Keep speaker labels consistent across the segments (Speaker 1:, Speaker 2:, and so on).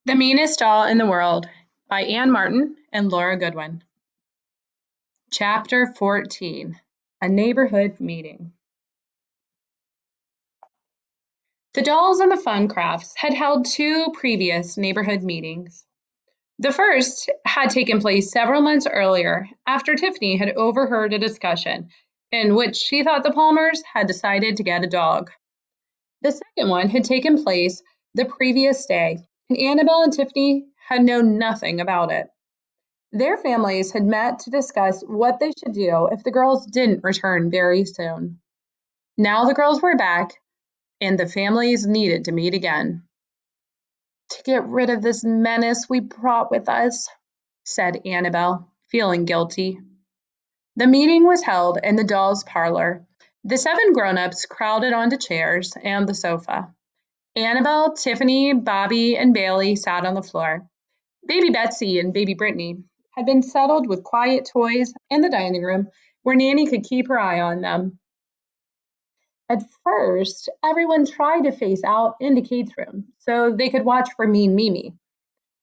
Speaker 1: The Meanest Doll in the World by Anne Martin and Laura Goodwin. Chapter 14, A Neighborhood Meeting. The Dolls and the Funcrafts had held two previous neighborhood meetings. The first had taken place several months earlier after Tiffany had overheard a discussion in which she thought the Palmers had decided to get a dog. The second one had taken place the previous day, and Annabelle and Tiffany had known nothing about it. Their families had met to discuss what they should do if the girls didn't return very soon. Now the girls were back, and the families needed to meet again. "To get rid of this menace we brought with us," said Annabelle, feeling guilty. The meeting was held in the dolls' parlor. The 7 grown-ups crowded onto chairs and the sofa. Annabelle, Tiffany, Bobby, and Bailey sat on the floor. Baby Betsy and baby Brittany had been settled with quiet toys in the dining room where Nanny could keep her eye on them. At first, everyone tried to face out into Kate's room so they could watch for Mean Mimi,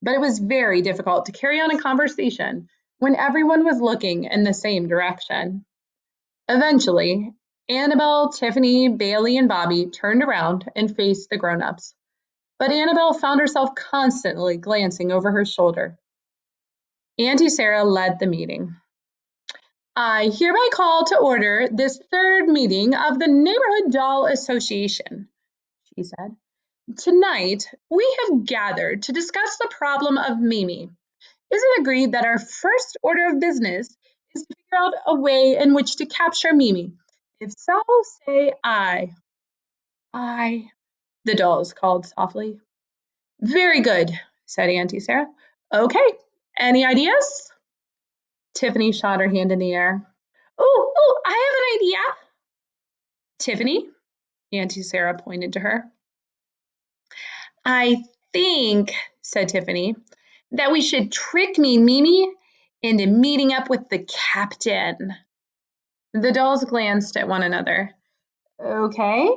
Speaker 1: but it was very difficult to carry on a conversation when everyone was looking in the same direction. Eventually, Annabelle, Tiffany, Bailey, and Bobby turned around and faced the grown-ups, but Annabelle found herself constantly glancing over her shoulder. Auntie Sarah led the meeting. "I hereby call to order this third meeting of the Neighborhood Doll Association," she said. "Tonight, we have gathered to discuss the problem of Mimi. Is it agreed that our first order of business is to figure out a way in which to capture Mimi? If so, say aye." "Aye," the dolls called softly. "Very good," said Auntie Sarah. "Okay, any ideas?" Tiffany shot her hand in the air. Oh, I have an idea." "Tiffany?" Auntie Sarah pointed to her. "I think," said Tiffany, "that we should trick Mimi into meeting up with the captain." The dolls glanced at one another. "Okay,"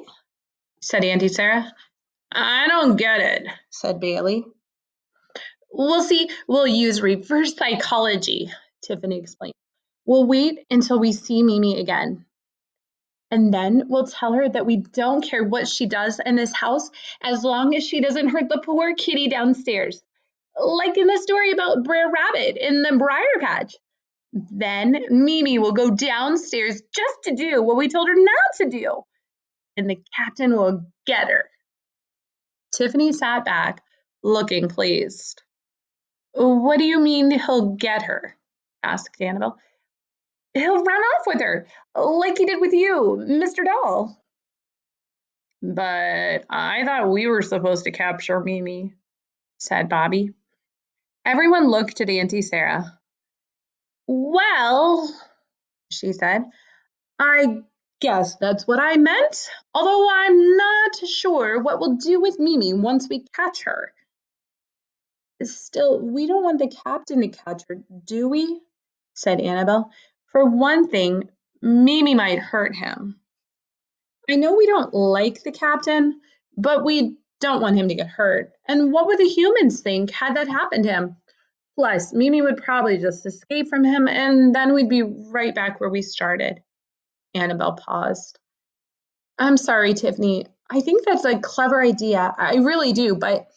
Speaker 1: said Auntie Sarah. "I don't get it," said Bailey. "We'll see, we'll use reverse psychology," Tiffany explained. "We'll wait until we see Mimi again. And then we'll tell her that we don't care what she does in this house as long as she doesn't hurt the poor kitty downstairs. Like in the story about Brer Rabbit in the briar patch. Then Mimi will go downstairs just to do what we told her not to do. And the captain will get her." Tiffany sat back, looking pleased. "What do you mean he'll get her?" asked Annabelle. "He'll run off with her, like he did with you, Mr. Doll." "But I thought we were supposed to capture Mimi," said Bobby. Everyone looked at Auntie Sarah. "Well," she said, "I guess that's what I meant, although I'm not sure what we'll do with Mimi once we catch her." "Still, we don't want the captain to catch her, do we?" said Annabelle. "For one thing, Mimi might hurt him. I know we don't like the captain, but we don't want him to get hurt. And what would the humans think had that happened to him? Plus, Mimi would probably just escape from him, and then we'd be right back where we started." Annabelle paused. "I'm sorry, Tiffany. I think that's a clever idea. I really do, but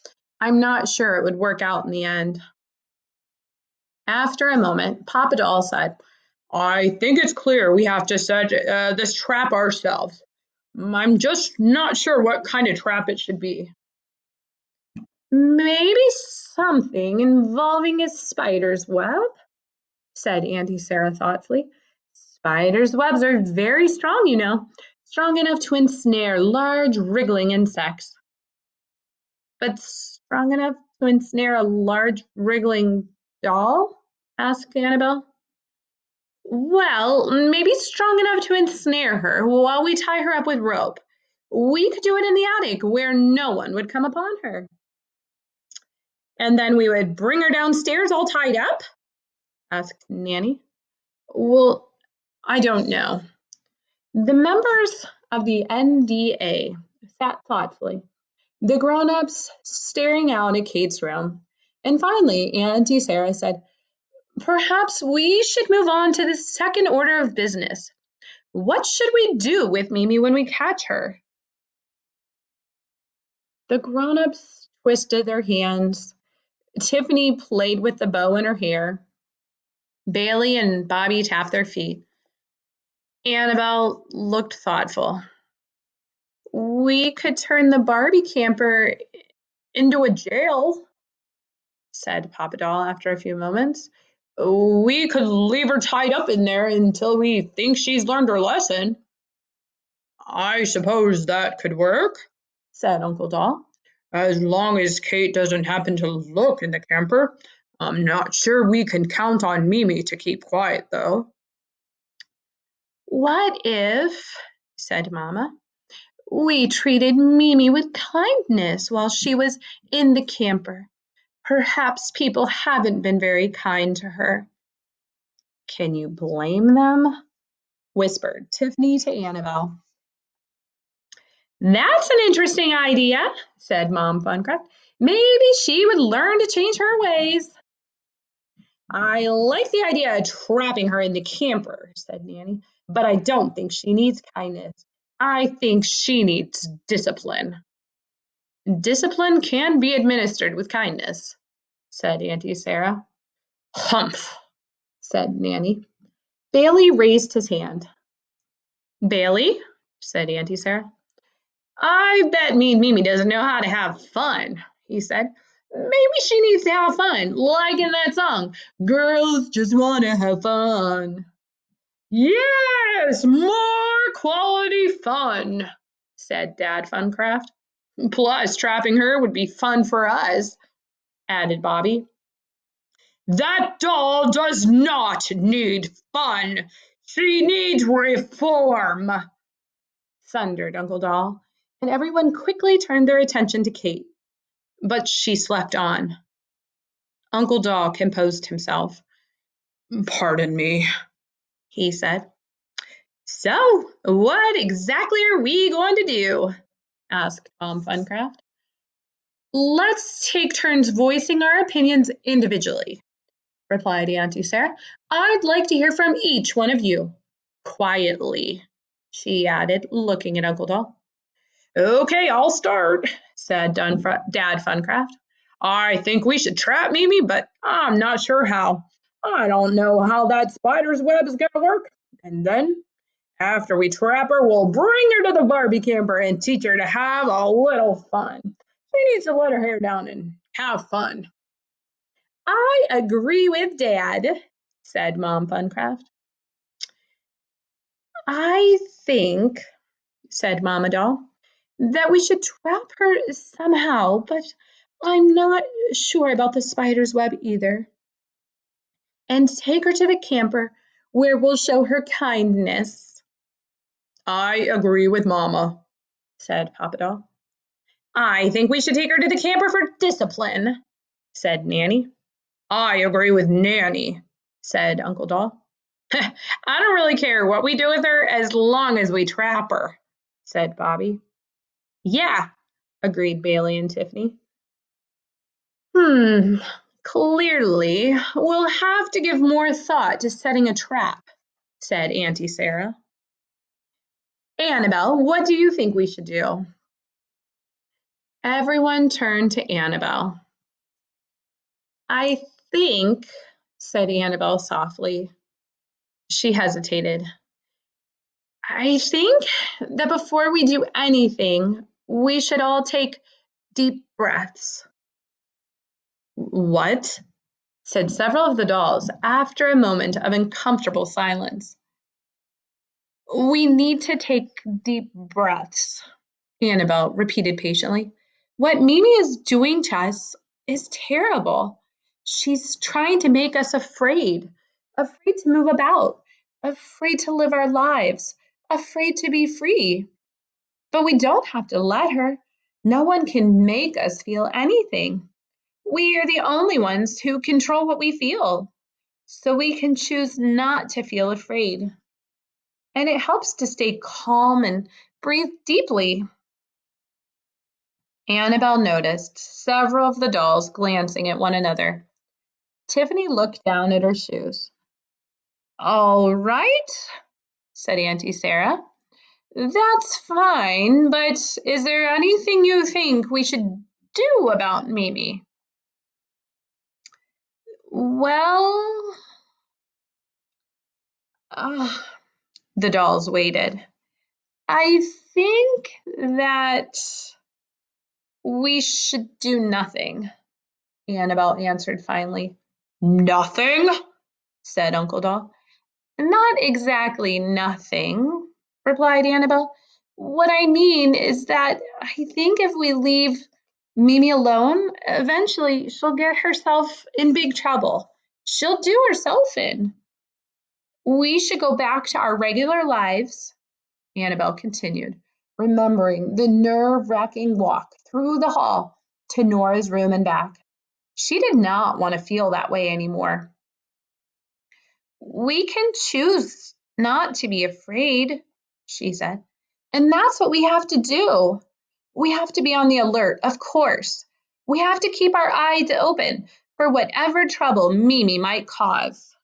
Speaker 1: I'm not sure it would work out in the end." After a moment, Papa Doll said, "I think it's clear we have to set this trap ourselves. I'm just not sure what kind of trap it should be." "Maybe something involving a spider's web," said Auntie Sarah thoughtfully. "Spiders' webs are very strong, you know, strong enough to ensnare large wriggling insects." "But strong enough to ensnare a large wriggling doll?" asked Annabelle. "Well, maybe strong enough to ensnare her while we tie her up with rope. We could do it in the attic where no one would come upon her." "And then we would bring her downstairs all tied up?" asked Nanny. "Well, I don't know." The members of the NDA sat thoughtfully. the grown-ups staring out at Kate's room. And finally, Auntie Sarah said, "Perhaps we should move on to the second order of business. What should we do with Mimi when we catch her?" The grown-ups twisted their hands. Tiffany played with the bow in her hair. Bailey and Bobby tapped their feet. Annabelle looked thoughtful. "We could turn the Barbie camper into a jail," said Papa Doll after a few moments. "We could leave her tied up in there until we think she's learned her lesson." "I suppose that could work," said Uncle Doll, "as long as Kate doesn't happen to look in the camper. I'm not sure we can count on Mimi to keep quiet, though." "What if," said Mama, "we treated Mimi with kindness while she was in the camper? Perhaps people haven't been very kind to her." "Can you blame them?" whispered Tiffany to Annabelle. "That's an interesting idea," said Mom Funcraft. "Maybe she would learn to change her ways." "I like the idea of trapping her in the camper," said Nanny, "but I don't think she needs kindness. I think she needs discipline." "Discipline can be administered with kindness," said Auntie Sarah. "Humph," said Nanny. Bailey raised his hand. "Bailey," said Auntie Sarah. "I bet Mimi doesn't know how to have fun," he said. "Maybe she needs to have fun, like in that song, 'Girls Just Want to Have Fun.'" "Yes, more quality fun," said Dad Funcraft. "Plus, trapping her would be fun for us," added Bobby. "That doll does not need fun. She needs reform," thundered Uncle Doll, and everyone quickly turned their attention to Kate. But she slept on. Uncle Doll composed himself. "Pardon me," he said. "So, what exactly are we going to do?" asked Tom Funcraft. "Let's take turns voicing our opinions individually," replied Auntie Sarah. "I'd like to hear from each one of you. Quietly," she added, looking at Uncle Doll. "Okay, I'll start," said Dad Funcraft. "I think we should trap Mimi, but I'm not sure how. I don't know how that spider's web is going to work. And then, after we trap her, we'll bring her to the Barbie camper and teach her to have a little fun. She needs to let her hair down and have fun." "I agree with Dad," said Mom Funcraft. "I think," said Mama Doll, "that we should trap her somehow, but I'm not sure about the spider's web either. And take her to the camper where we'll show her kindness." "I agree with Mama," said Papa Doll. "I think we should take her to the camper for discipline," said Nanny. "I agree with Nanny," said Uncle Doll. "I don't really care what we do with her as long as we trap her," said Bobby. "Yeah," agreed Bailey and Tiffany. Clearly, we'll have to give more thought to setting a trap," said Auntie Sarah. "Annabelle, what do you think we should do?" Everyone turned to Annabelle. "I think," said Annabelle softly. She hesitated. "I think that before we do anything, we should all take deep breaths." "What?" said several of the dolls after a moment of uncomfortable silence. "We need to take deep breaths," Annabelle repeated patiently. "What Mimi is doing to us is terrible. She's trying to make us afraid, afraid to move about, afraid to live our lives, afraid to be free. But we don't have to let her. No one can make us feel anything. We are the only ones who control what we feel. So we can choose not to feel afraid. And it helps to stay calm and breathe deeply." Annabelle noticed several of the dolls glancing at one another. Tiffany looked down at her shoes. "All right," said Auntie Sarah. "That's fine, but is there anything you think we should do about Mimi?" "Well," uh, the dolls waited. "I think that we should do nothing," Annabelle answered finally. "Nothing?" said Uncle Doll. "Not exactly nothing," replied Annabelle. "What I mean is that I think if we leave Mimi alone, eventually she'll get herself in big trouble. She'll do herself in. We should go back to our regular lives," Annabelle continued, remembering the nerve-wracking walk through the hall to Nora's room and back. She did not want to feel that way anymore. "We can choose not to be afraid," she said. "And that's what we have to do. We have to be on the alert, of course. We have to keep our eyes open for whatever trouble Mimi might cause.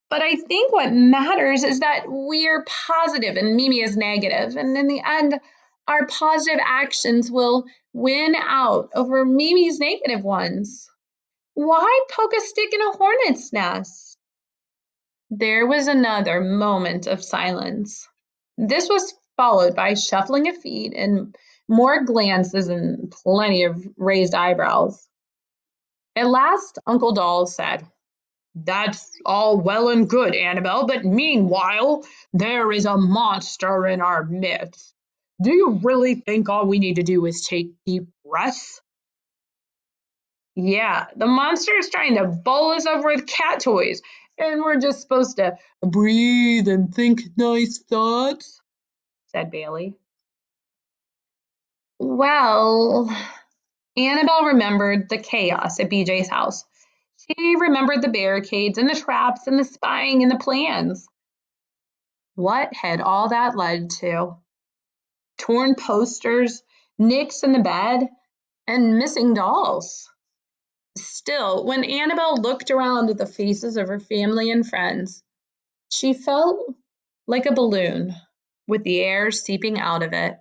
Speaker 1: But I think what matters is that we're positive and Mimi is negative. And in the end, our positive actions will win out over Mimi's negative ones. Why poke a stick in a hornet's nest?" There was another moment of silence. This was followed by shuffling of feet and more glances and plenty of raised eyebrows. At last, Uncle Doll said, "That's all well and good, Annabelle, but meanwhile, there is a monster in our midst. Do you really think all we need to do is take deep breaths?" "Yeah, the monster is trying to bowl us over with cat toys, and we're just supposed to breathe and think nice thoughts," said Bailey. Well, Annabelle remembered the chaos at BJ's house. She remembered the barricades and the traps and the spying and the plans. What had all that led to? Torn posters, nicks in the bed, and missing dolls. Still, when Annabelle looked around at the faces of her family and friends, she felt like a balloon with the air seeping out of it.